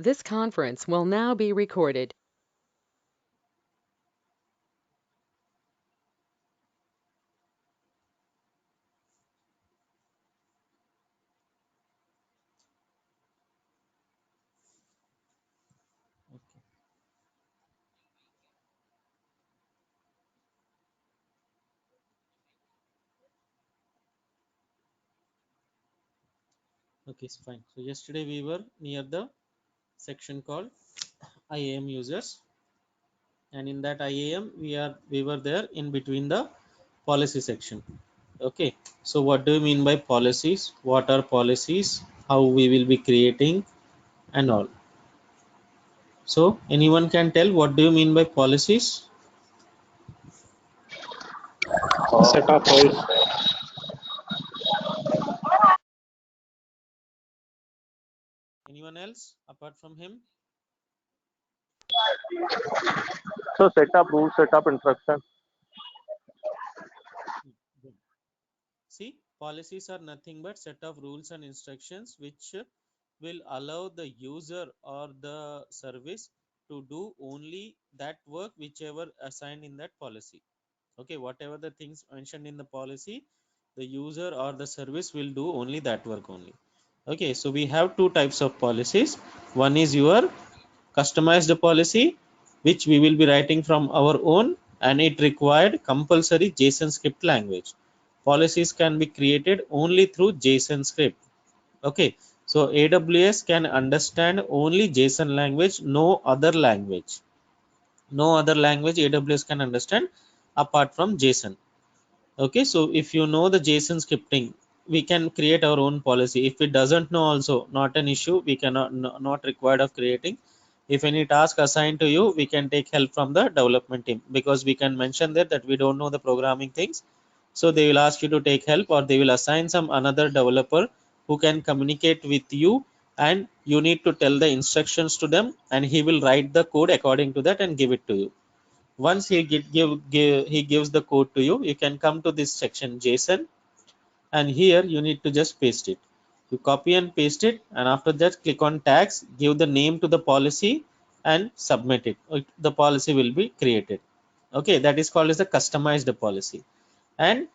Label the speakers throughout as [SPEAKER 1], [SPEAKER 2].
[SPEAKER 1] This conference will now be recorded.
[SPEAKER 2] Okay. Okay, it's fine. So yesterday we were near the section called IAM users, and in that IAM we were there in between the policy section. Okay. So what do you mean by policies? What are policies? How we will be creating and all. So anyone can tell what do you mean by policies?
[SPEAKER 3] Set of roles.
[SPEAKER 2] Anyone else apart from him?
[SPEAKER 3] So set up rules, set up instructions.
[SPEAKER 2] Good. See, policies are nothing but set of rules and instructions which will allow the user or the service to do only that work whichever assigned in that policy. Okay, whatever the things mentioned in the policy, the user or the service will do only that work only. Okay, so we have two types of policies. One is your customized policy, which we will be writing from our own, and it required compulsory JSON script language. Policies can be created only through JSON script. Okay, so AWS can understand only JSON language, no other language. No other language AWS can understand apart from JSON. Okay, so if you know the JSON scripting, we can create our own policy. If it doesn't know also, not an issue, we cannot not required of creating. If any task assigned to you, we can take help from the development team, because we can mention there that we don't know the programming things, so they will ask you to take help, or they will assign some another developer who can communicate with you, and you need to tell the instructions to them, and he will write the code according to that and give it to you. Once he gives the code to you, you can come to this section JSON, and here you need to just paste it. You copy and paste it, and after that click on tags, give the name to the policy and submit it. The policy will be created. Okay, that is called as a customized policy. And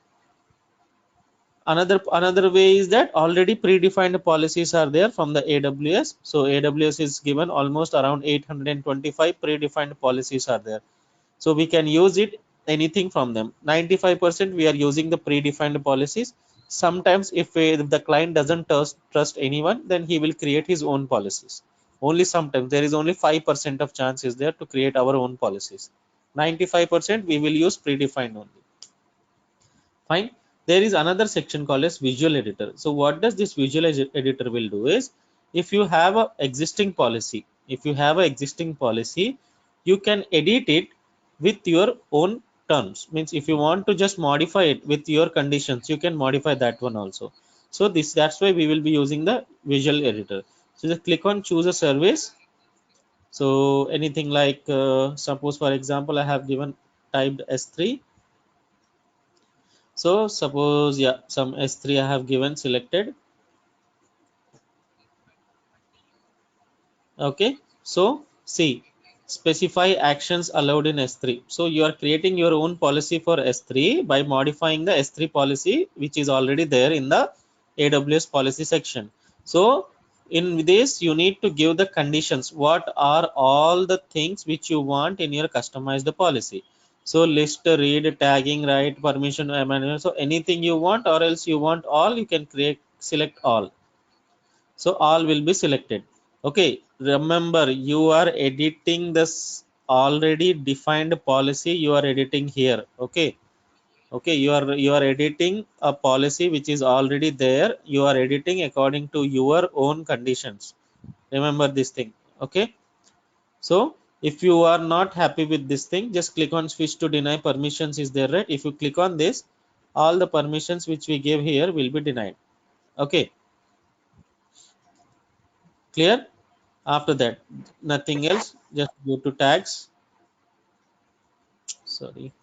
[SPEAKER 2] another way is that already predefined policies are there from the AWS. So AWS is given almost around 825 predefined policies are there, so we can use it anything from them. 95% we are using the predefined policies. Sometimes if the client doesn't trust anyone, then he will create his own policies. Only sometimes there is only 5% of chance is there to create our own policies. 95% we will use predefined only. Fine. There is another section called as visual editor. So what does this visual editor will do is, if you have a existing policy, you can edit it with your own terms. Means if you want to just modify it with your conditions, you can modify that one also. So that's why we will be using the visual editor. So just click on choose a service. So anything like suppose for example I have given typed S3. So suppose, yeah, some S3 I have given selected. Okay, so see, specify actions allowed in S3. So you are creating your own policy for S3 by modifying the S3 policy which is already there in the AWS policy section. So in this you need to give the conditions. What are all the things which you want in your customized policy? So list, read, tagging, write, permission, manual. So anything you want, or else you want all, you can create, select all. So all will be selected. Okay, remember you are editing this already defined policy, you are editing here. Okay, okay, you are editing a policy which is already there, you are editing according to your own conditions. Remember this thing. Okay, so if you are not happy with this thing, just click on switch to deny permissions is there, right? If you click on this, all the permissions which we gave here will be denied. Okay, clear? After that, nothing else, just go to tags. Sorry,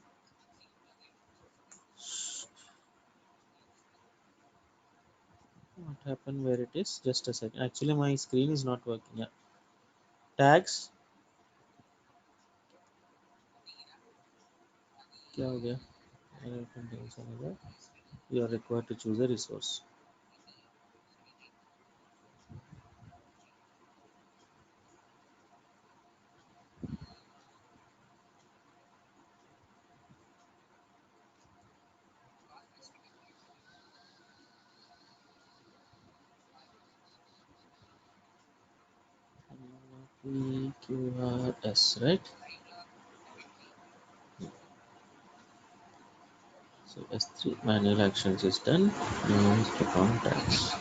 [SPEAKER 2] what happened, where it is? Just a second, actually my screen is not working. Yeah, tags क्या हो गया? You are required to choose a resource. PQRS, right? So S3 manual actions is done. Now click on tags.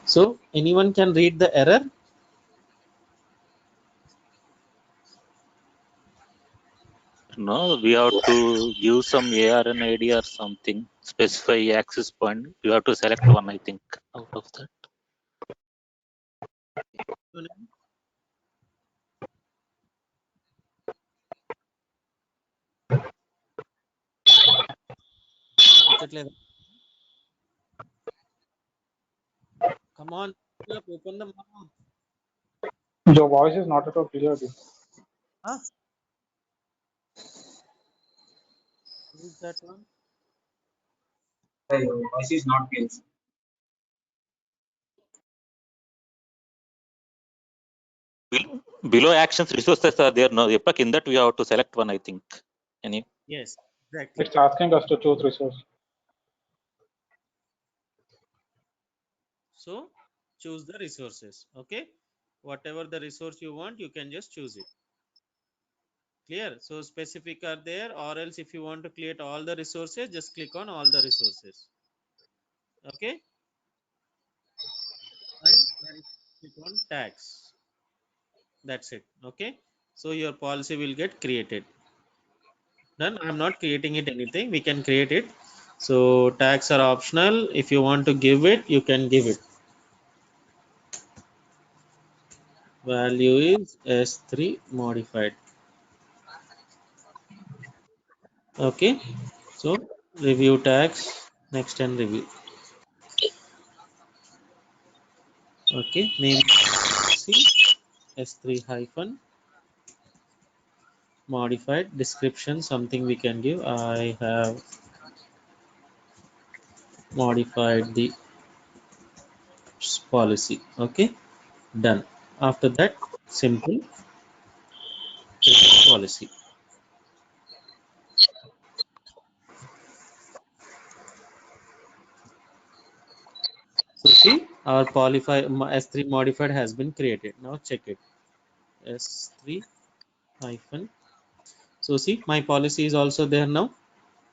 [SPEAKER 2] So anyone can read the error?
[SPEAKER 4] No, we have to use some ARN ID or something. Specify access point. You have to select one, I think, out of that.
[SPEAKER 2] Come on, open the mouth.
[SPEAKER 5] Your voice is not at all clear.
[SPEAKER 2] Huh? Who is that one?
[SPEAKER 6] Your voice is not clear.
[SPEAKER 4] Below actions, resources are there. No, Epak, in that we have to select one, I think. Any?
[SPEAKER 2] Yes, exactly.
[SPEAKER 5] It's asking us to choose resource.
[SPEAKER 2] So choose the resources. Okay, whatever the resource you want, you can just choose it. Clear? So specific are there, or else if you want to create all the resources, just click on all the resources. Okay, and then click on tags. That's it. Okay, so your policy will get created. Done. I'm not creating it anything. We can create it. So tags are optional. If you want to give it, you can give it. Value is S3 modified. Okay, so review tags, next and review. Okay, name S3 hyphen modified. Description, something we can give. I have modified the policy. Okay, done. After that, simple policy. So see, our S3 modified has been created. Now check it. S3 hyphen. So see, my policy is also there now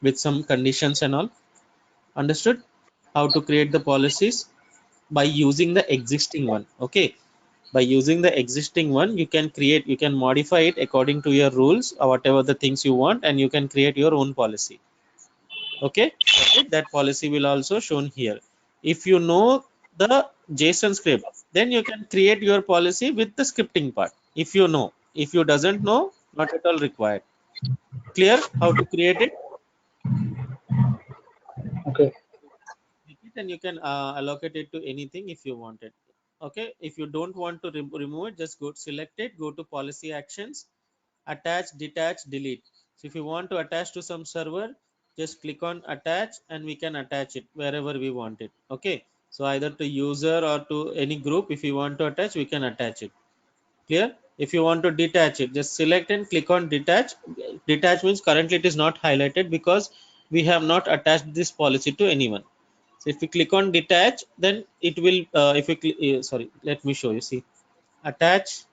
[SPEAKER 2] with some conditions and all. Understood how to create the policies by using the existing one. Okay, by using the existing one, you can modify it according to your rules or whatever the things you want, and you can create your own policy. Okay, that policy will also shown here. If you know the JSON script, then you can create your policy with the scripting part. If you know, if you doesn't know, not at all required. Clear how to create it?
[SPEAKER 5] Okay.
[SPEAKER 2] And you can allocate it to anything if you want it. Okay, if you don't want to remove it, just go select it, go to policy actions, attach, detach, delete. So if you want to attach to some server, just click on attach and we can attach it wherever we want it. Okay, so either to user or to any group, if you want to attach, we can attach it. Clear? If you want to detach it, just select and click on detach. Detach means currently it is not highlighted because we have not attached this policy to anyone. So if we click on detach, then it will if we sorry, let me show you. See, attach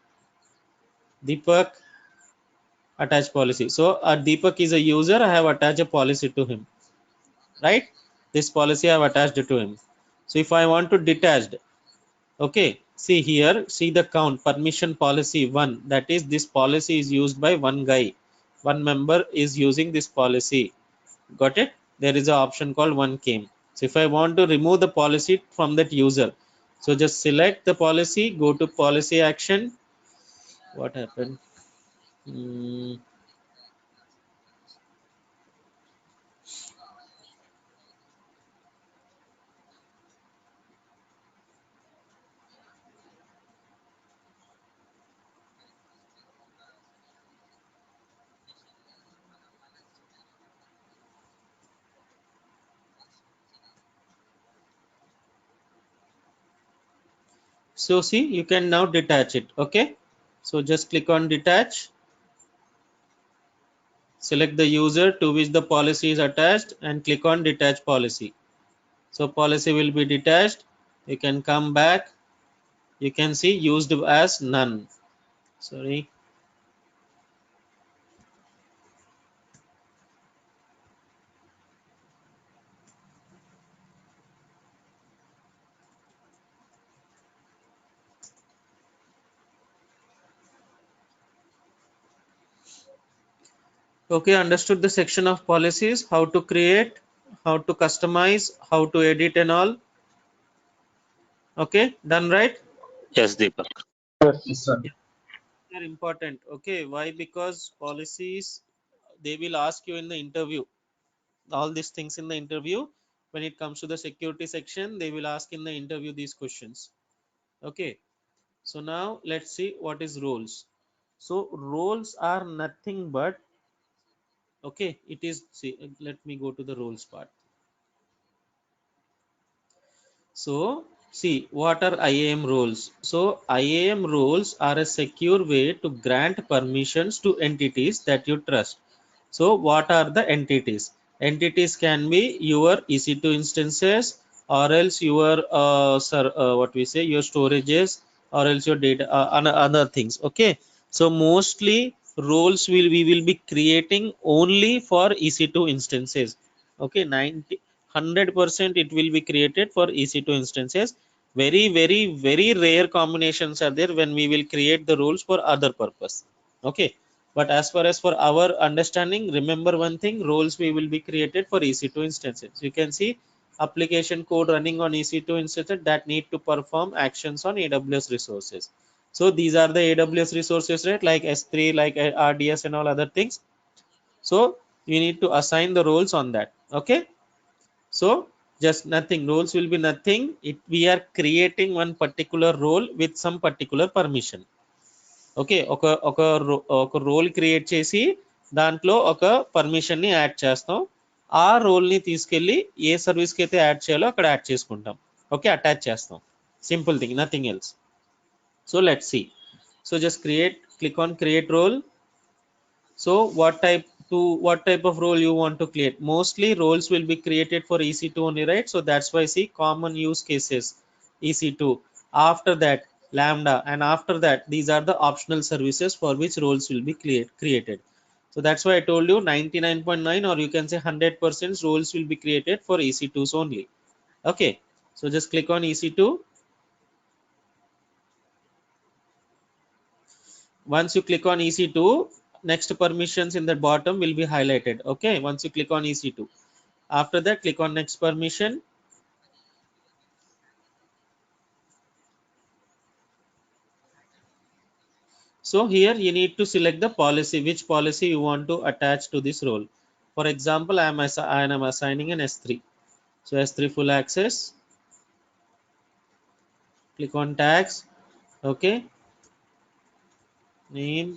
[SPEAKER 2] Deepak, attach policy. So Deepak is a user. I have attached a policy to him, right? This policy I have attached it to him. So if I want to detach, okay, see here, see the count permission policy 1, that is this policy is used by one guy, one member is using this policy. Got it? There is an option called one came. So if I want to remove the policy from that user, so just select the policy, go to policy action. What happened? So see, you can now detach it. Okay, so just click on detach, select the user to which the policy is attached and click on detach policy. So policy will be detached. You can come back, you can see used as none. Sorry. Okay, understood the section of policies, how to create, how to customize, how to edit and all. Okay, done, right?
[SPEAKER 4] Yes, Deepak.
[SPEAKER 5] Yes, sir.
[SPEAKER 2] They're important. Okay, why? Because policies, they will ask you in the interview all these things in the interview. When it comes to the security section, they will ask in the interview these questions. Okay, so now let's see what is roles. So roles are nothing but, okay, it is, see, let me go to the roles part. So see, what are IAM roles? So IAM roles are a secure way to grant permissions to entities that you trust. So what are the entities? Entities can be your EC2 instances, or else your what we say, your storages, or else your data, other things. Okay, so mostly roles we will be creating only for EC2 instances. Okay, 100% it will be created for EC2 instances. Very rare combinations are there when we will create the rules for other purpose. Okay, but as far as for our understanding, remember one thing, roles we will be created for EC2 instances. You can see application code running on EC2 instances that need to perform actions on AWS resources. So these are the AWS resources, right? Like S3, like RDS and all other things. So you need to assign the roles on that. Okay, so just nothing, roles will be nothing. We are creating one particular role with some particular permission. Okay, ఒక role create చేసి దాంట్లో ఒక permission ని add చేస్తాం. ఆ role ని తీసుకెళ్లి ఏ service కి అయితే యాడ్ చేయాలో అక్కడ యాడ్ చేసుకుంటాం. ఓకే, అటాచ్ చేస్తాం. Simple thing, nothing else. So let's see. So just click on create role. So what type of role you want to create? Mostly roles will be created for EC2 only, right? So that's why see common use cases, EC2. After that Lambda, and after that these are the optional services for which roles will be created. So that's why I told you 99.9 or you can say 100% roles will be created for EC2s only. Okay, so just click on EC2. Once you click on EC2, next permissions in the bottom will be highlighted. Okay, once you click on EC2, after that click on next permission. So here you need to select the policy, which policy you want to attach to this role. For example, I am assigning an S3. So S3 full access, click on tags. Okay, name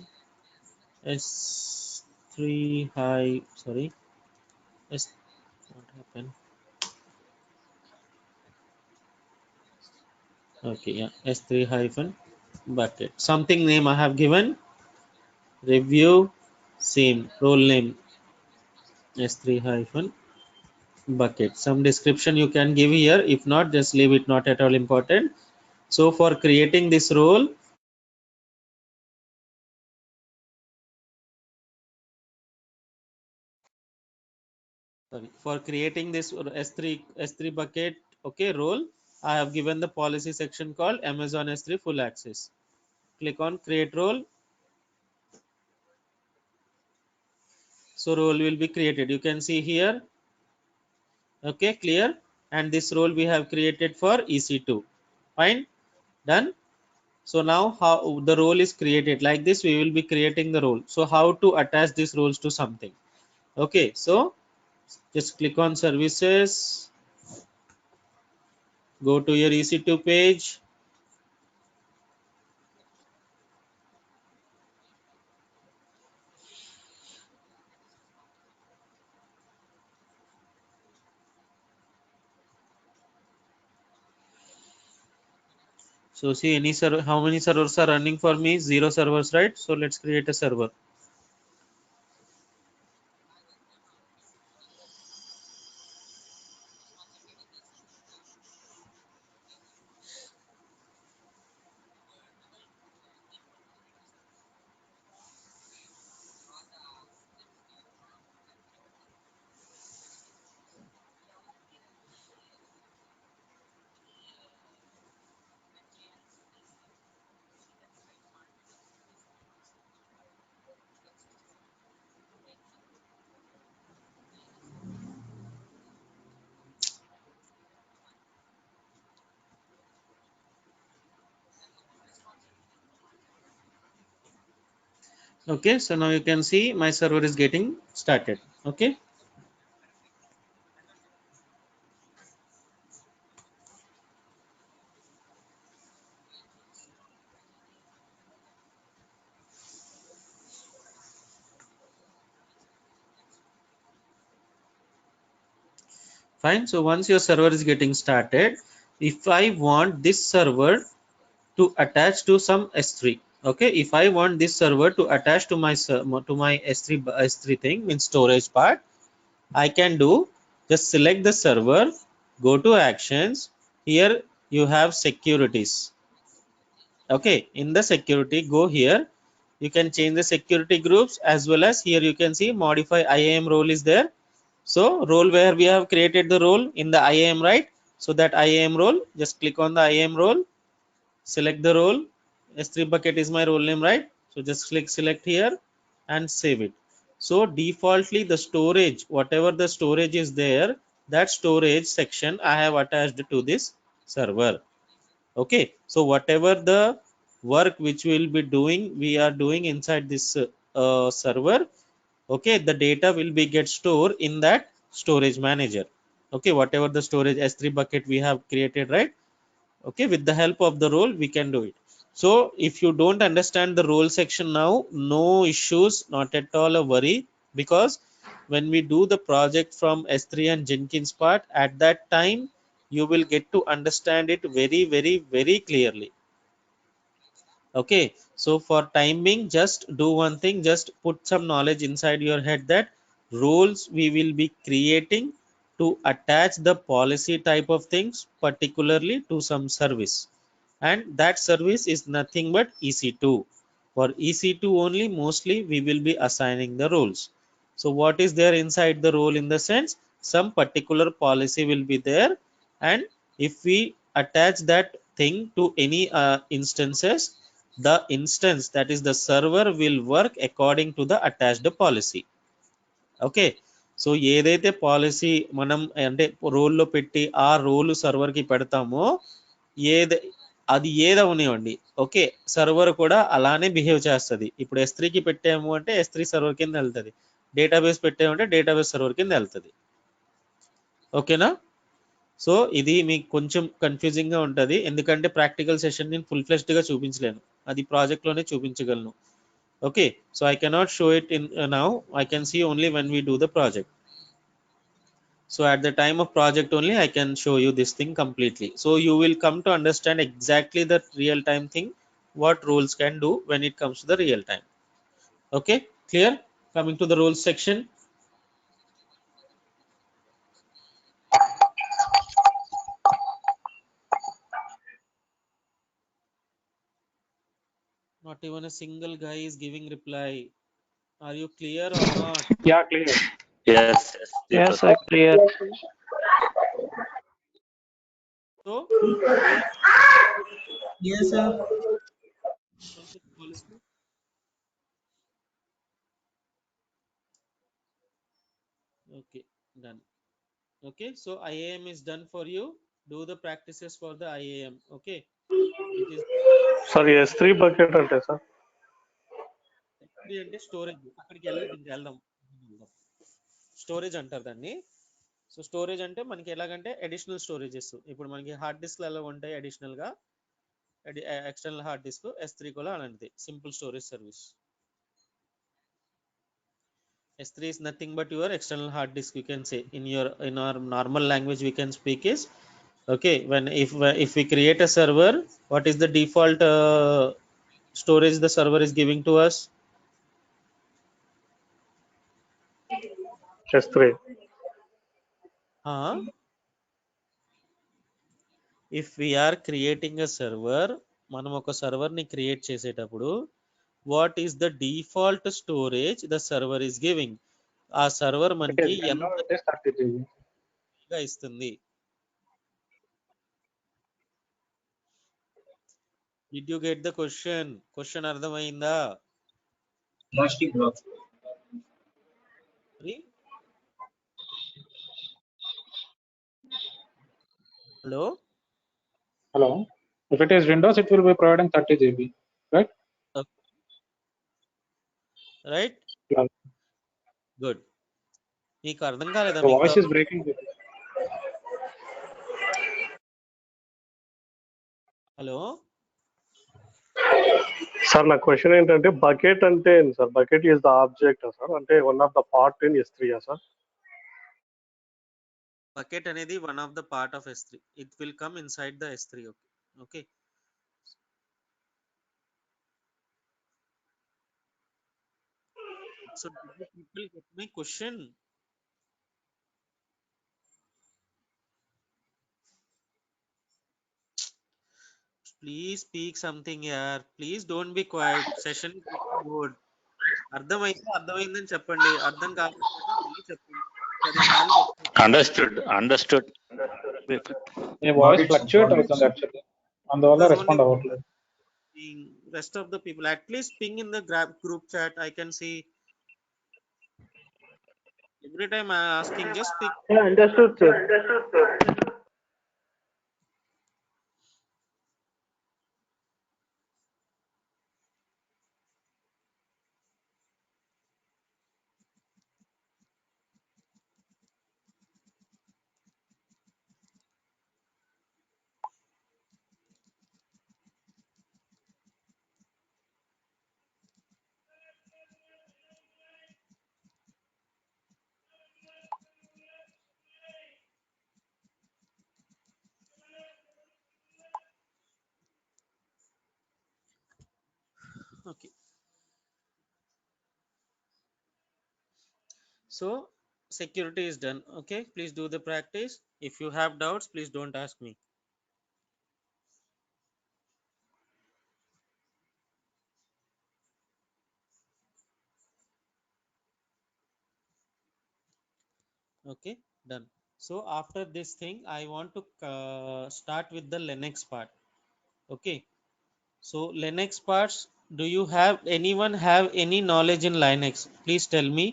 [SPEAKER 2] S3 high, sorry, S, what happened? Okay, yeah, S3 hyphen bucket. Something name I have given, review, same role name S3 hyphen bucket. Some description you can give here. If not, just leave it, not at all important. So for creating this role, for creating this S3 bucket, okay, role, I have given the policy section called Amazon S3 full access. Click on create role. So role will be created. You can see here. Okay, clear. and this role we have created for EC2. Fine, done. So now how the role is created, like this we will be creating the role. So how to attach these roles to something? Okay, so just click on services, go to your EC2 page. So see, any server, how many servers are running for me? 0 servers, right? So let's create a server. Okay, so now you can see my server is getting started. Okay, fine. So once your server is getting started, if I want this server to attach to some S3, okay, if I want this server to attach to my S3 thing, means storage part, I can do, just select the server, go to actions. Here you have securities. Okay, in the security, go here. You can change the security groups, as well as here you can see modify IAM role is there. So role where we have created the role in the IAM, right? So that IAM role, just click on the IAM role, select the role. S3 bucket is my role name, right? So just click select here and save it. So defaultly the storage, whatever the storage is there, that storage section I have attached to this server. Okay, so whatever the work which we will be doing, we are doing inside this server. Okay, the data will be get stored in that storage manager. Okay, whatever the storage S3 bucket we have created, right? Okay, with the help of the role we can do it. So if you don't understand the role section now, no issues, not at all a worry, because when we do the project from S3 and Jenkins part, at that time you will get to understand it very clearly. Okay, so for time being, just do one thing, just put some knowledge inside your head that roles we will be creating to attach the policy type of things, particularly to some service, and that service is nothing but EC2. For EC2 only, mostly we will be assigning the roles. So what is there inside the role? In the sense, some particular policy will be there, and if we attach that thing to any instances, the instance, that is the server, will work according to the attached policy. Okay, so ఏదైతే policy మనం అంటే రోల్లో పెట్టి ఆ role సర్వర్కి పెడతామో, ఏది అది ఏదవనివ్వండి, okay, server కూడా అలానే బిహేవ్ చేస్తుంది. ఇప్పుడు S3కి పెట్టాము అంటే S3 సర్వర్ కింద వెళ్తుంది, డేటాబేస్ పెట్టామంటే డేటాబేస్ సర్వర్ కింద వెళ్తుంది. ఓకేనా? సో ఇది మీకు కొంచెం కన్ఫ్యూజింగ్ గా ఉంటుంది, ఎందుకంటే ప్రాక్టికల్ సెషన్ నేను ఫుల్ ఫ్లెష్డ్ గా చూపించలేను, అది ప్రాజెక్ట్ లోనే చూపించగలను. Okay, so I cannot show it in now, I can see only when we do the project. So at the time of project only I can show you this thing completely, so you will come to understand exactly the real time thing, what roles can do when it comes to the real time. Okay, clear? Coming to the roles section, not even a single guy is giving reply. Are you clear or not?
[SPEAKER 5] Yeah, clear.
[SPEAKER 4] Yes, yes,
[SPEAKER 3] Yes,
[SPEAKER 4] Deepak.
[SPEAKER 3] sir, clear.
[SPEAKER 2] So
[SPEAKER 6] Yes, sir.
[SPEAKER 2] policy. Okay, done. Okay, so IAM is done for you. Do the practices for the IAM. Okay, it is
[SPEAKER 3] sir S3 bucket అంటే sir
[SPEAKER 2] అంటే storage. అక్కడికి వెళ్ళదు, ఇంకా వెళ్దాం. Storage అంటారు దాన్ని. So storage అంటే మనకి ఎలాగంటే అడిషనల్ స్టోరేజెస్. ఇప్పుడు మనకి హార్డ్ డిస్క్లు ఎలా ఉంటాయి అడిషనల్ గా, ఎక్స్టర్నల్ హార్డ్ డిస్క్ S3 కూడా అలాంటిది simple storage service. S3 is nothing but your external hard disk, you can say. In our normal language we can speak is, okay, when if we create a server, what is the default storage the server is giving to us?
[SPEAKER 3] S3
[SPEAKER 2] If we are creating a server, మనం ఒక server ని create చేసేటప్పుడు what is the default storage the server is giving? ఆ server మనకి ఎంత
[SPEAKER 5] it is 30 GB.
[SPEAKER 2] గా ఇస్తుంది? Did you get the question అర్థమైందా? Hello
[SPEAKER 5] Hello. If it is Windows, it will be providing 30 GB, right?
[SPEAKER 2] Right,
[SPEAKER 5] Yeah.
[SPEAKER 2] Good. మీకు అర్థం కాలేదా?
[SPEAKER 5] The
[SPEAKER 2] మీకు
[SPEAKER 5] voice is breaking.
[SPEAKER 2] Hello
[SPEAKER 3] sir నా క్వశ్చన్ ఏంటంటే బకెట్ అంటే ఏంటి సార్? Bucket is the object sir, అంటే one of the part in S3 sir?
[SPEAKER 2] Bucket అనేది one of the part of S3. It will come inside the S3. Okay, so people get my question. Please speak something here. Please don't be quiet. Session is getting bored. అర్థమైందని చెప్పండి, అర్థం కాకపోతే మళ్ళీ చెప్పండి. 10 సార్లు చెప్పండి.
[SPEAKER 4] Understood.
[SPEAKER 5] The voice fluctuate అవుతుంది actually. అందువల్ల
[SPEAKER 2] Because
[SPEAKER 5] రెస్పాండ్
[SPEAKER 2] only
[SPEAKER 5] అవ్వట్లేదు.
[SPEAKER 2] rest of the people, at least ping in the group chat. I can see every time I asking, just speak.
[SPEAKER 3] Understood sir.
[SPEAKER 2] Okay, so security is done. Okay, please do the practice. If you have doubts, please don't ask me. Okay, done. So after this thing I want to start with the Linux part. Okay, so Linux parts, do you have anyone have any knowledge in Linux? Please tell me,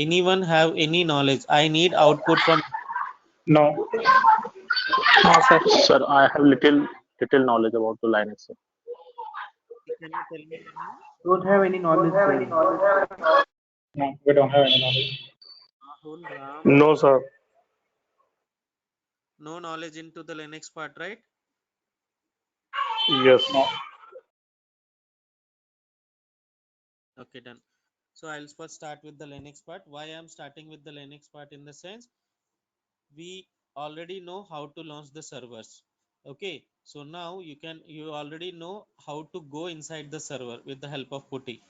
[SPEAKER 2] anyone have any knowledge? I need output from.
[SPEAKER 5] No.
[SPEAKER 3] Sir, I have little knowledge about the Linux, sir.
[SPEAKER 2] Can you tell me?
[SPEAKER 6] Don't have any knowledge.
[SPEAKER 5] No, we don't have any knowledge.
[SPEAKER 2] Rahul, Ram,
[SPEAKER 3] No, sir.
[SPEAKER 2] no knowledge into the Linux part, right?
[SPEAKER 3] Yes.
[SPEAKER 5] No.
[SPEAKER 2] Okay, done. So I'll first start with the Linux part. Why I'm starting with the Linux part? In the sense, we already know how to launch the servers. Okay, so now you already know how to go inside the server with the help of putty.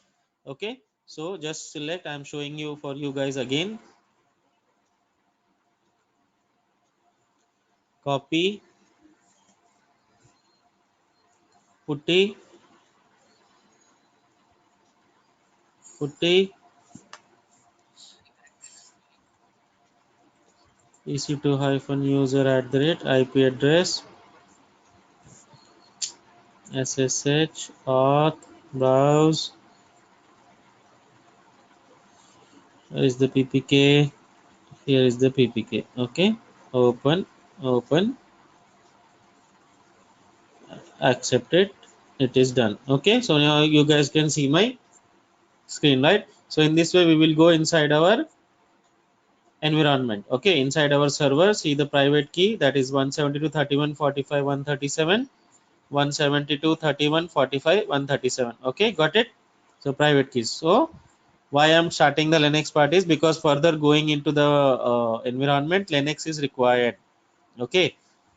[SPEAKER 2] Okay, so just select, I'm showing you for you guys again. Copy, putty, ec2-user@ IP address, SSH, auth, browse. Here is the ppk, here is the ppk. Okay, open, accept it. It is done. Okay, so now you guys can see my screen, right? So in this way we will go inside our environment. Okay, inside our server, see the private key, that is 172.31.45.137, 172.31.45.137. Okay, got it? So private keys. So why I'm starting the Linux part is because further going into the environment, Linux is required. Okay,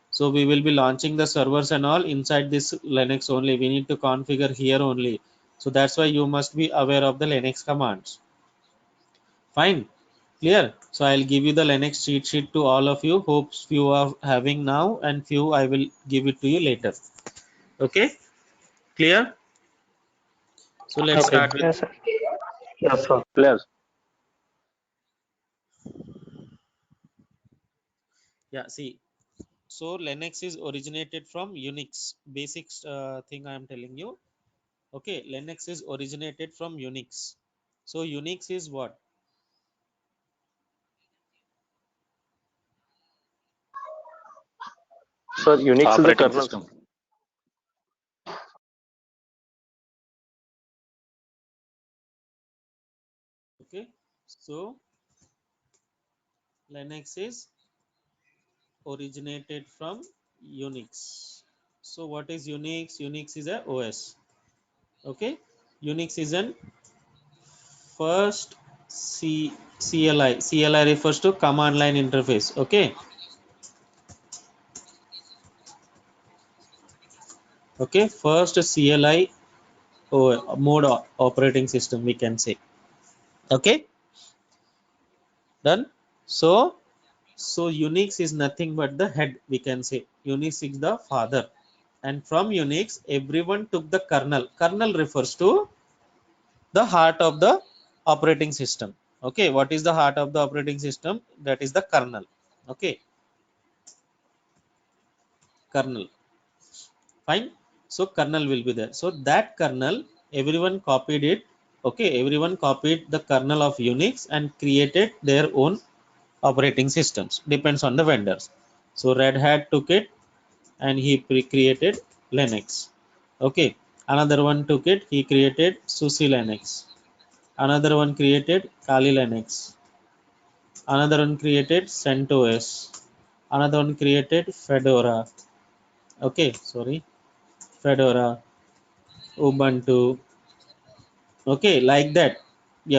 [SPEAKER 2] so we will be launching the servers and all inside this Linux only. We need to configure here only. So that's why you must be aware of the Linux commands. Fine, clear. So I'll give you the Linux cheat sheet to all of you. Hopes few are having now and few I will give it to you later. Okay, clear. So let's
[SPEAKER 5] Okay.
[SPEAKER 2] start with,
[SPEAKER 3] Yes, sir. Yes, sir.
[SPEAKER 4] Clear.
[SPEAKER 2] yeah, see. So Linux is originated from Unix. Basic thing I am telling you. Okay, Linux is originated from Unix. So Unix is what?
[SPEAKER 3] Sir, Unix is the
[SPEAKER 4] Operating
[SPEAKER 3] kernel.
[SPEAKER 4] system.
[SPEAKER 2] Okay, so Linux is originated from Unix. So what is Unix? Unix is a OS. Okay, Unix is an first CLI. CLI refers to command line interface. Okay, okay, first CLI mode operating system we can say. Okay, done. So Unix is nothing but the head, we can say. Unix is the father, and from Unix everyone took the kernel. Kernel refers to the heart of the operating system. Okay, what is the heart of the operating system? That is the kernel. Okay, kernel. Fine. So kernel will be there. So that kernel everyone copied it. Okay, everyone copied the kernel of Unix and created their own operating systems. Depends on the vendors. So Red Hat took it and he created Linux. Okay, another one took it, he created SUSE Linux. Another one created Kali Linux. Another one created CentOS. Another one created Fedora. Okay, sorry, Fedora, Ubuntu. Okay, like that.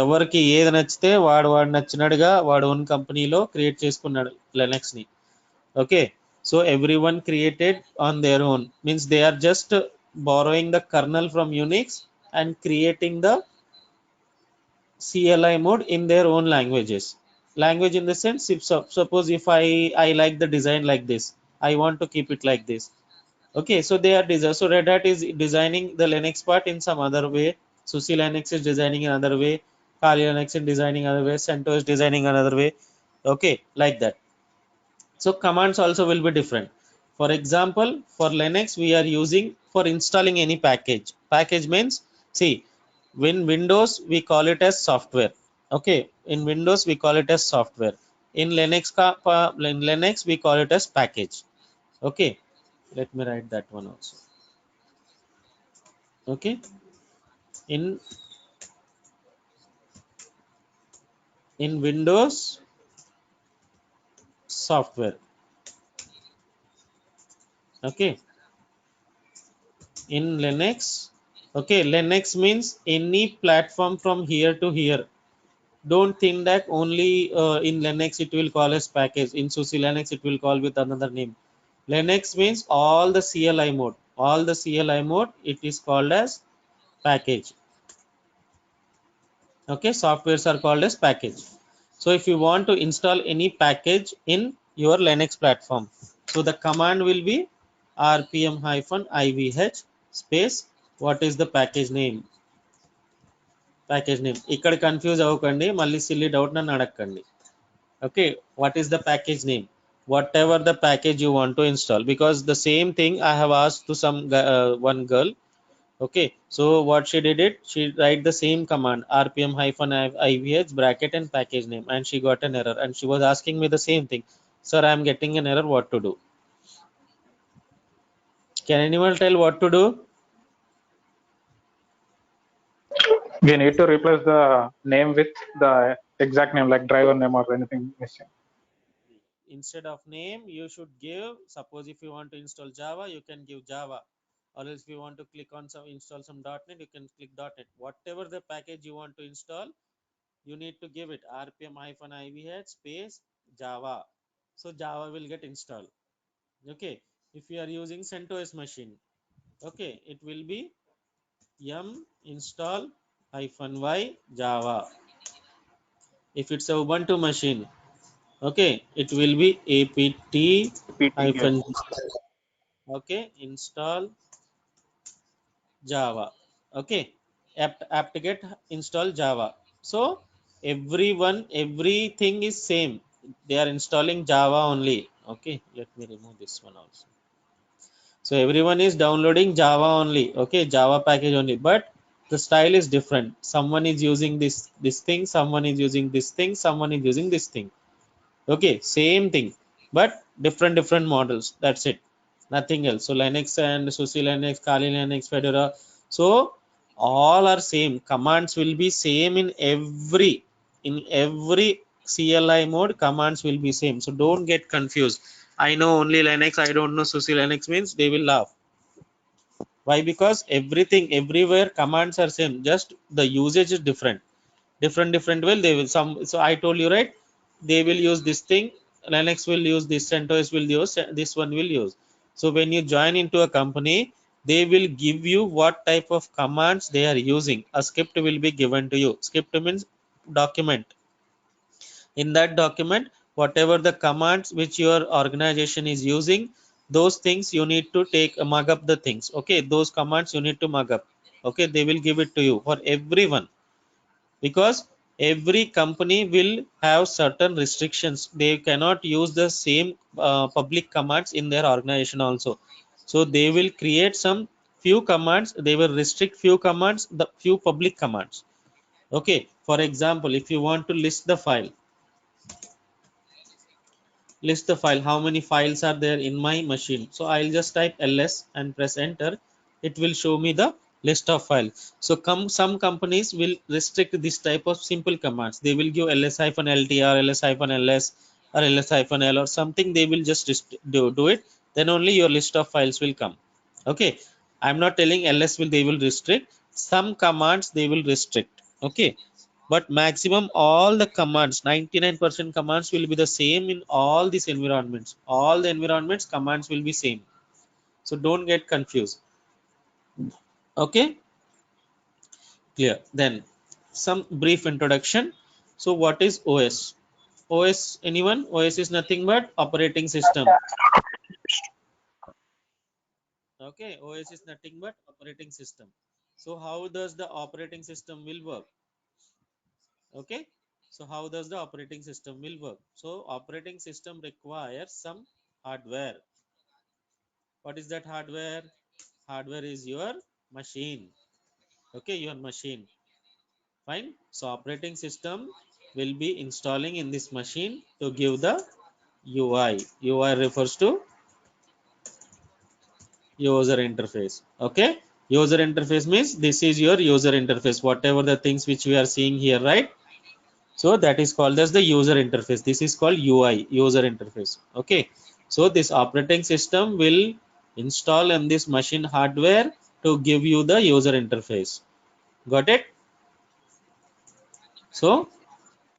[SPEAKER 2] ఎవరికి ఏది నచ్చితే వాడు నచ్చినట్టుగా వాడు own కంపెనీలో create చేసుకున్నాడు Linux ని. Okay, so every one created on their own, means they are just borrowing the kernel from Unix and creating the CLI mode in their own languages. Language in the sense, if suppose if I like the design like this, I want to keep it like this. Okay, so they are so Red Hat is designing the Linux part in some other way. SUSE Linux is designing another way. Kali Linux is designing another way. CentOS is designing another way. Okay, like that. So commands also will be different. For example, for Linux we are using for installing any package. Package means, see, in Windows we call it as software. Okay, in Windows we call it as software. In Linux we call it as package. Okay, let me write that one also. Okay, in Windows software. Okay, in Linux, okay, Linux means any platform from here to here. Don't think that only in Linux it will call as package. In SUSE Linux it will call with another name. Linux means all the CLI mode. All the CLI mode, it is called as package. Okay, softwares are called as package. So if you want to install any package in your Linux platform, so the command will be rpm-ivh space, what is the package name. ఇక్కడ confuse అవ్వకండి, మళ్ళీ silly doubt నన్ను అడగకండి. Okay, what is the package name? Whatever the package you want to install, because the same thing I have asked to some one girl. Okay, so what she did it, she write the same command rpm-ivh bracket and package name, and she got an error and she was asking me the same thing, Sir, I am getting an error. What to do? Can anyone tell what to do?
[SPEAKER 5] We need to replace the name with the exact name, like driver name or anything missing.
[SPEAKER 2] Instead of name, you should give, suppose if you want to install Java, you can give Java, or else if you want to click on some install some .NET, you can click .NET. Whatever the package you want to install, you need to give it rpm-ivh space Java. So Java will get installed. Okay, if you are using CentOS machine, okay, it will be yum install -y Java. If it's a Ubuntu machine, okay, it will be apt okay, install Java. Okay, apt-get install Java. So everything is same. They are installing Java only. Okay, let me remove this one also. So everyone is downloading Java only. Okay, Java package only, but the style is different. Someone is using this thing, someone is using this thing, someone is using this thing. Okay, same thing, but different models. That's it, nothing else. So Linux and SUSE Linux, Kali Linux, Fedora, so all are same. Commands will be same in every CLI mode. Commands will be same, so don't get confused. I know only Linux, I don't know SUSE Linux means they will laugh. Why? Because everything everywhere commands are same, just the usage is different way they will some. So I told you, right, they will use this thing, Linux will use this, CentOS will use this, one will use. So when you join into a company, they will give you what type of commands they are using. A script will be given to you. Script means document. In that document, whatever the commands which your organization is using, those things you need to take mug up the things. Okay, those commands you need to mug up. Okay, they will give it to you for everyone, because every company will have certain restrictions. They cannot use the same public commands in their organization also. So they will create some few commands, they will restrict few commands, the few public commands. Okay, for example, if you want to list the file, how many files are there in my machine. So I'll just type ls and press enter. It will show me the list of files. So some companies will restrict this type of simple commands. They will give ls-lt or ls-ls or ls-l or something. They will just do it, then only your list of files will come. Okay, I'm not telling ls will they will restrict. Some commands they will restrict. Okay, but maximum all the commands, 99% commands will be the same in all these environments. All the environments commands will be same, so don't get confused. Okay, clear? Then some brief introduction. So what is OS? OS, anyone? OS is nothing but operating system. Okay, OS is nothing but operating system. So how does the operating system will work? Okay, so how does the operating system will work? So operating system requires some hardware. What is that hardware? Hardware is your machine. Okay, your machine. Fine. So operating system will be installing in this machine to give the UI. UI refers to user interface. Okay, user interface means this is your user interface, whatever the things which we are seeing here, right? So that is called as the user interface. This is called UI, user interface. Okay, so this operating system will install in this machine hardware to give you the user interface. Got it? So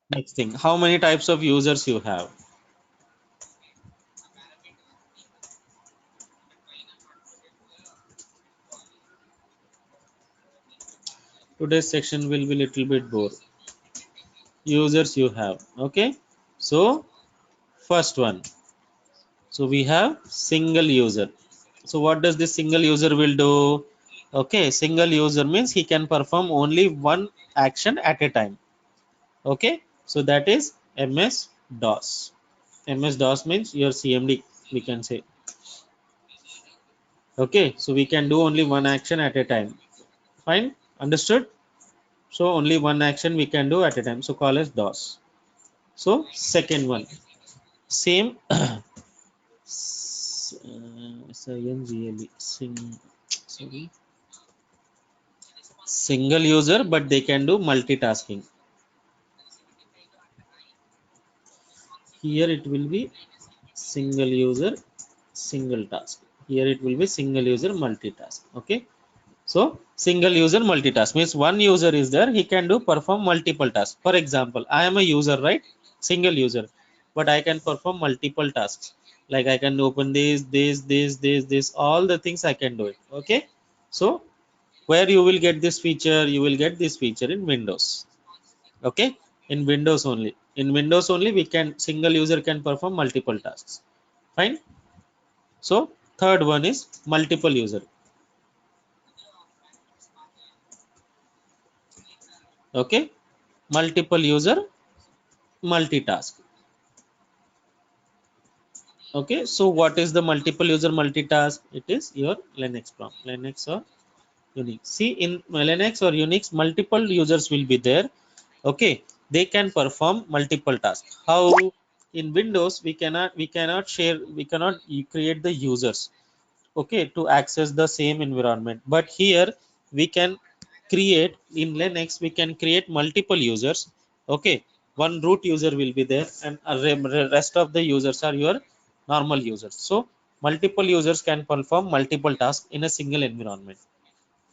[SPEAKER 2] next thing, how many types of users you have? Today's section will be little bit bore. Users you have. Okay, so first one, so we have single user. So what does this single user will do? Okay, single user means he can perform only one action at a time. Okay, so that is MS DOS. MS DOS means your CMD, we can say. Okay, so we can do only one action at a time. Fine, understood? So only one action we can do at a time, so call as DOS. So second one, same single user, but they can do multitasking. Here it will be single user single task. Here it will be single user multitask. Okay, so single user multitask means one user is there, he can do perform multiple tasks. For example, I am a user, right? Single user, but I can perform multiple tasks. Like I can open this, all the things I can do it. Okay, so where you will get this feature? You will get this feature in Windows. Okay, in Windows only. In Windows only we can, single user can perform multiple tasks. Fine. So third one is multiple user. Okay, multiple user multitask. Okay, so what is the multiple user multitask? It is your Linux prompt, Linux or Unix. See, in Linux or Unix, multiple users will be there. Okay, they can perform multiple tasks. How? In Windows we cannot share, we cannot create the users, okay, to access the same environment. But here we can create, in Linux we can create multiple users. Okay, one root user will be there, and rest of the users are your normal users. So multiple users can perform multiple tasks in a single environment.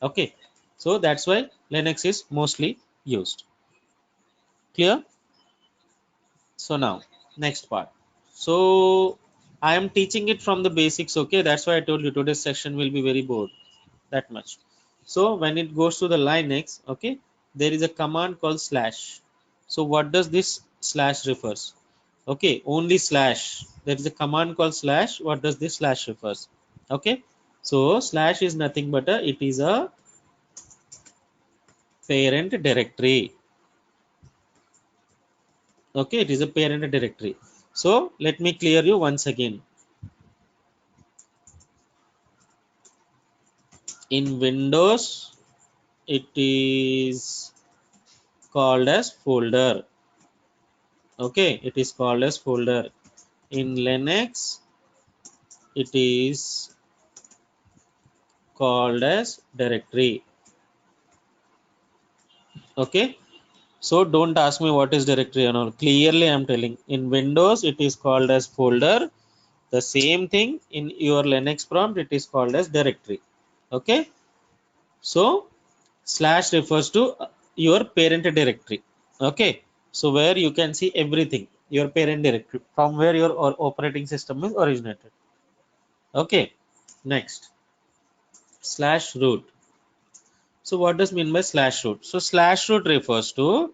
[SPEAKER 2] Okay, so that's why Linux is mostly used. Clear? So now next part. So I am teaching it from the basics. Okay, that's why I told you today's session will be very bored, that much. So when it goes to the Linux, okay, there is a command called slash. So what does this slash refers? Okay, only slash. There is a command called slash. What does this slash refers? Okay, so slash is nothing but it is a parent directory. Okay, it is a parent directory. So let me clear you once again. In Windows it is called as folder. Okay, it is called as folder. In Linux it is called as directory. Okay, so don't ask me what is directory and all. Clearly I am telling, in Windows it is called as folder. The same thing in your Linux prompt, it is called as directory. Okay, so slash refers to your parent directory. Okay, so where you can see everything, your parent directory, from where your operating system is originated. Okay, next, slash root. So what does mean by slash root? So slash root refers to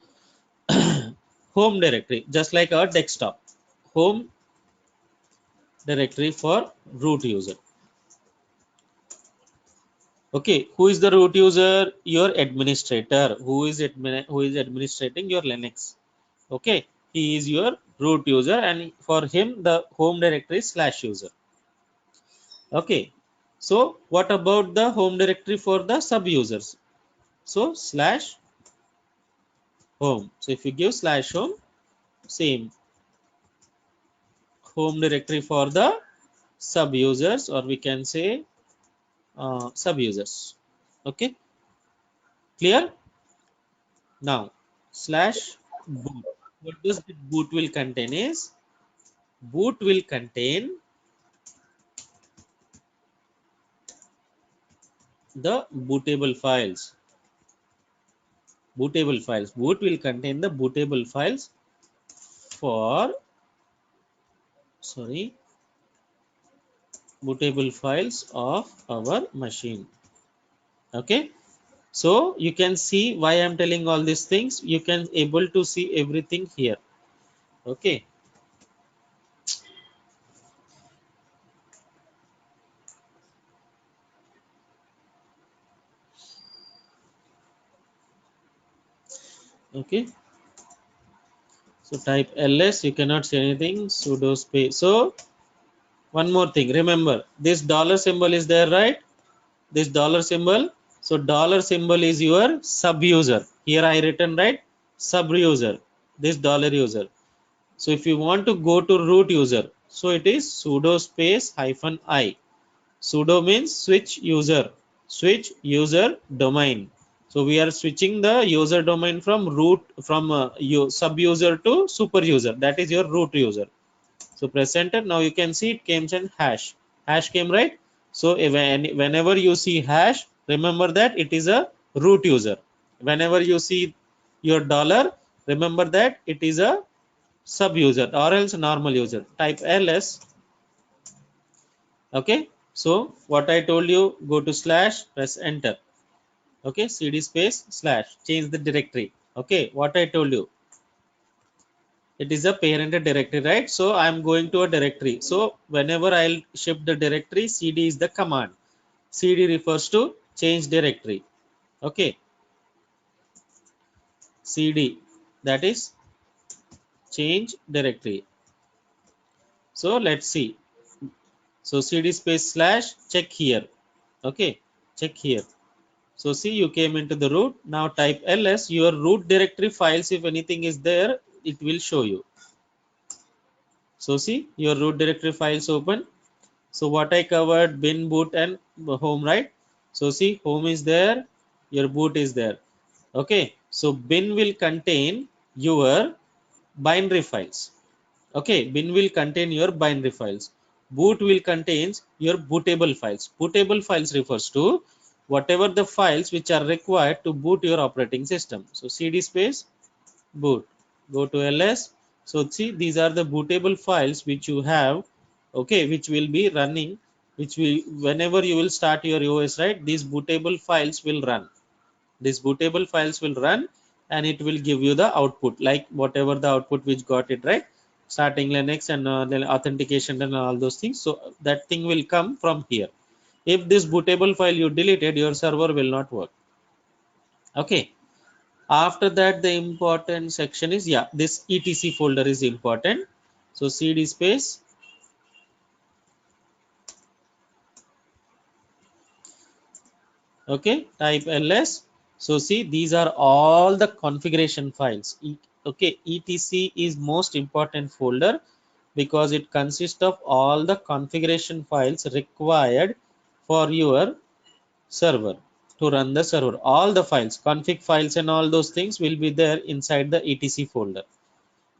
[SPEAKER 2] home directory, just like our desktop home directory for root user. Okay, who is the root user? Your administrator, who is administrating your Linux. Okay, he is your root user, and for him the home directory is slash user. Okay, so what about the home directory for the sub users? So slash home. So if you give slash home, same home directory for the sub users, or we can say sub users. Okay, clear? Now slash boot. What does the boot will contain is, boot will contain the bootable files. Bootable files. Boot will contain the bootable files for, sorry, bootable files of our machine. Okay, so you can see why I am telling all these things. You can able to see everything here. Okay, okay, so type ls, you cannot say anything, sudo space. So one more thing, remember this dollar symbol is there, right? This dollar symbol. So dollar symbol is your sub user. Here I written, right, sub user, this dollar user. So if you want to go to root user, so it is sudo space -i. Sudo means switch user domain. So we are switching the user domain from sub user to super user. That is your root user. So press enter. Now you can see it came in hash. Hash came, right? So whenever you see hash, remember that it is a root user. Whenever you see your dollar, remember that it is a sub user or else normal user. Type ls. Okay. So what I told you, go to slash, press enter. Okay, cd space slash, change the directory. Okay, what I told you, it is a parented directory, right? So I'm going to a directory. So whenever I'll shift the directory, cd is the command. Cd refers to change directory. Okay, cd, that is change directory. So let's see. So cd space slash, check here. Okay, check here. So see, you came into the root. Now type ls, your root directory files, if anything is there, it will show you. So see, your root directory files open. So what I covered, bin, boot and home, right? So see, home is there, your boot is there. Okay, so bin will contain your binary files. Okay, bin will contain your binary files. Boot will contain your bootable files. Bootable files refers to whatever the files which are required to boot your operating system. So cd space boot, go to ls. So see, these are the bootable files which you have, okay, which will be running, which will, whenever you will start your OS, right, these bootable files will run. These bootable files will run and it will give you the output, like whatever the output which got it, right, starting Linux and then authentication and all those things. So that thing will come from here. If this bootable file you deleted, your server will not work. Okay, after that the important section is, yeah, this etc folder is important. So cd space, okay, type ls. So see, these are all the configuration files. Okay, etc is most important folder because it consists of all the configuration files required for your server to run the server. All the files, config files and all those things will be there inside the etc folder.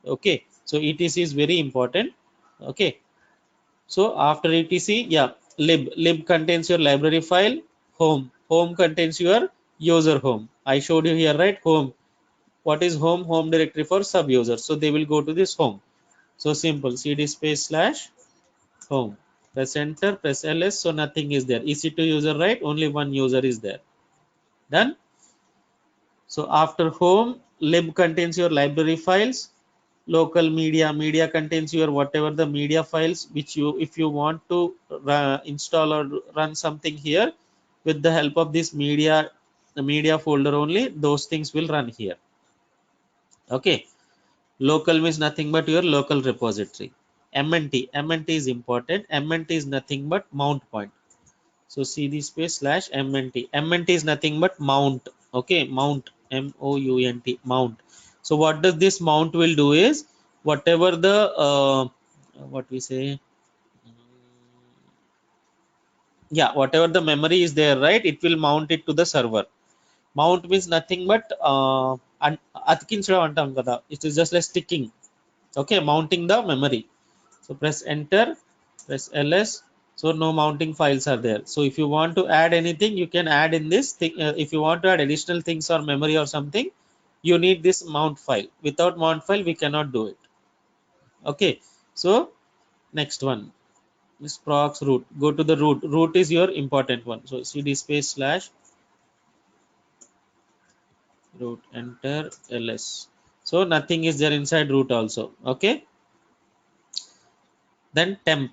[SPEAKER 2] Okay, so etc is very important. Okay, so after etc, yeah, lib contains your library file. Home contains your user home. I showed you here, right? Home, what is home directory for sub users, so they will go to this home. So simple, cd space slash home, press enter, press ls. So nothing is there, ec2 user, right? Only one user is there. Done. So after home, lib contains your library files. Local media contains your whatever the media files which you, if you want to install or run something here, with the help of this media, the media folder only, those things will run here. Okay, local means nothing but your local repository. mnt is important. mnt is nothing but mount point. So cd space slash mnt is nothing but mount. Okay, mount, mount, mount. So what does this mount will do is, whatever the what we say, yeah, whatever the memory is there, right, it will mount it to the server. Mount means nothing but అతికించడం అంటాం కదా, it is just like sticking. Okay, mounting the memory. So press enter, press ls. So no mounting files are there. So if you want to add anything, you can add in this thing. If you want to add additional things or memory or something, you need this mount file. Without mount file we cannot do it. Okay, so next one is prox root. Go to the root. Root is your important one. So cd space slash root, enter ls. So nothing is there inside root also. Okay, then temp,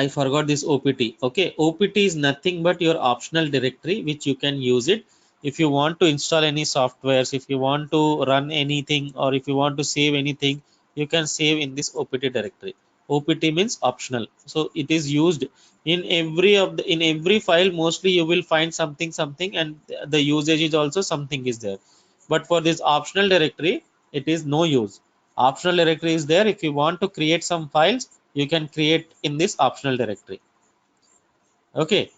[SPEAKER 2] I forgot this opt. Okay, opt is nothing but your optional directory which you can use it if you want to install any softwares, if you want to run anything, or if you want to save anything, you can save in this opt directory. Opt means optional. So it is used in every file. Mostly you will find something and the usage is also something is there. But for this optional directory, it is no use. Optional directory is there. If you want to create some files, you can create in this optional directory. Okay.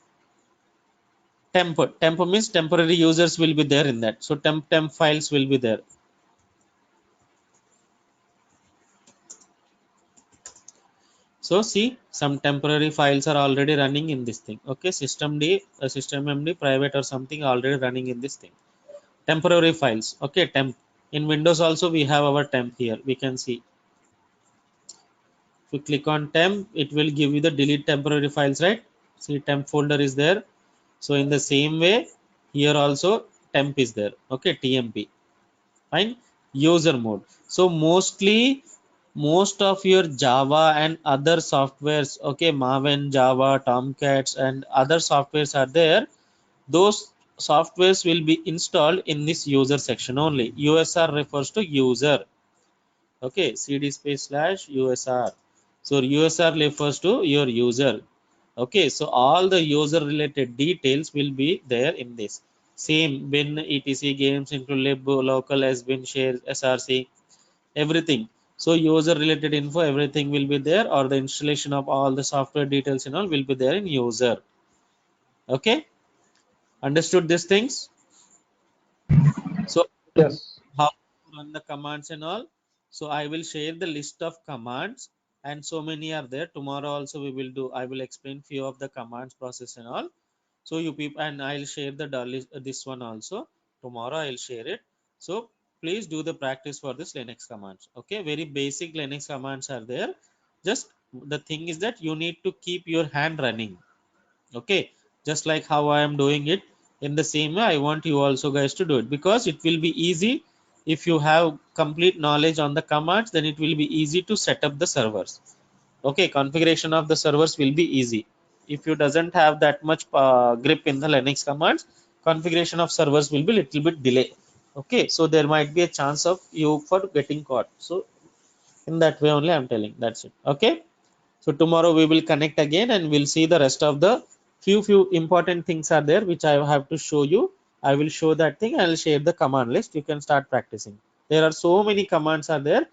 [SPEAKER 2] Temp means temporary users will be there in that. So temp files will be there. So see, some temporary files are already running in this thing. Okay, systemd, systemmd private or something already running in this thing. Temporary files. Okay, temp. In Windows also we have our temp here. We can see. If you click on temp, it will give you the delete temporary files, right? See, temp folder is there. So in the same way, here also temp is there. Okay, tmp. Fine. User mode. So mostly most of your Java and other softwares, okay, Maven, Java, Tomcats, and other softwares are there. Those softwares will be installed in this user section only. USR refers to user. Okay, cd space slash USR. So USR refers to your user. Okay, so all the user related details will be there in this. Same bin, etc, games, include lib, local, sbin, share, src, everything. So user related info, everything will be there, or the installation of all the software details and all will be there in user. Okay, understood these things? So
[SPEAKER 5] Yes.
[SPEAKER 2] how to run the commands and all. So I will share the list of commands, and so many are there. Tomorrow also we will do, I will explain few of the commands process and all. So you people, and I'll share the this one also. Tomorrow I'll share it. So please do the practice for this Linux commands. Okay, very basic Linux commands are there. Just the thing is that you need to keep your hand running. Okay, just like how I am doing it, in the same way I want you also guys to do it, because it will be easy. If you have complete knowledge on the commands, then it will be easy to set up the servers. Okay, configuration of the servers will be easy. If you doesn't have that much grip in the Linux commands, configuration of servers will be little bit delay. Okay, so there might be a chance of you for getting caught. So in that way only I'm telling, that's it. Okay, so tomorrow we will connect again and we'll see the rest of the few important things are there which I have to show you. I will show that thing. I'll share the command list. You can start practicing. There are so many commands are there.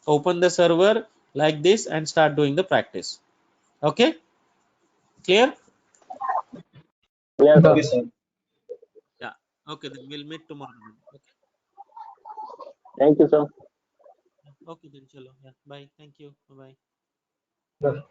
[SPEAKER 2] Open the server like this and start doing the practice. Okay, clear?
[SPEAKER 6] Yes,
[SPEAKER 5] Done.
[SPEAKER 6] sir.
[SPEAKER 2] Yeah. Okay, then we'll meet tomorrow then. Okay.
[SPEAKER 6] Thank you, sir.
[SPEAKER 2] Okay then, chalo. Yeah. Bye. Thank you. Bye bye.
[SPEAKER 5] Done.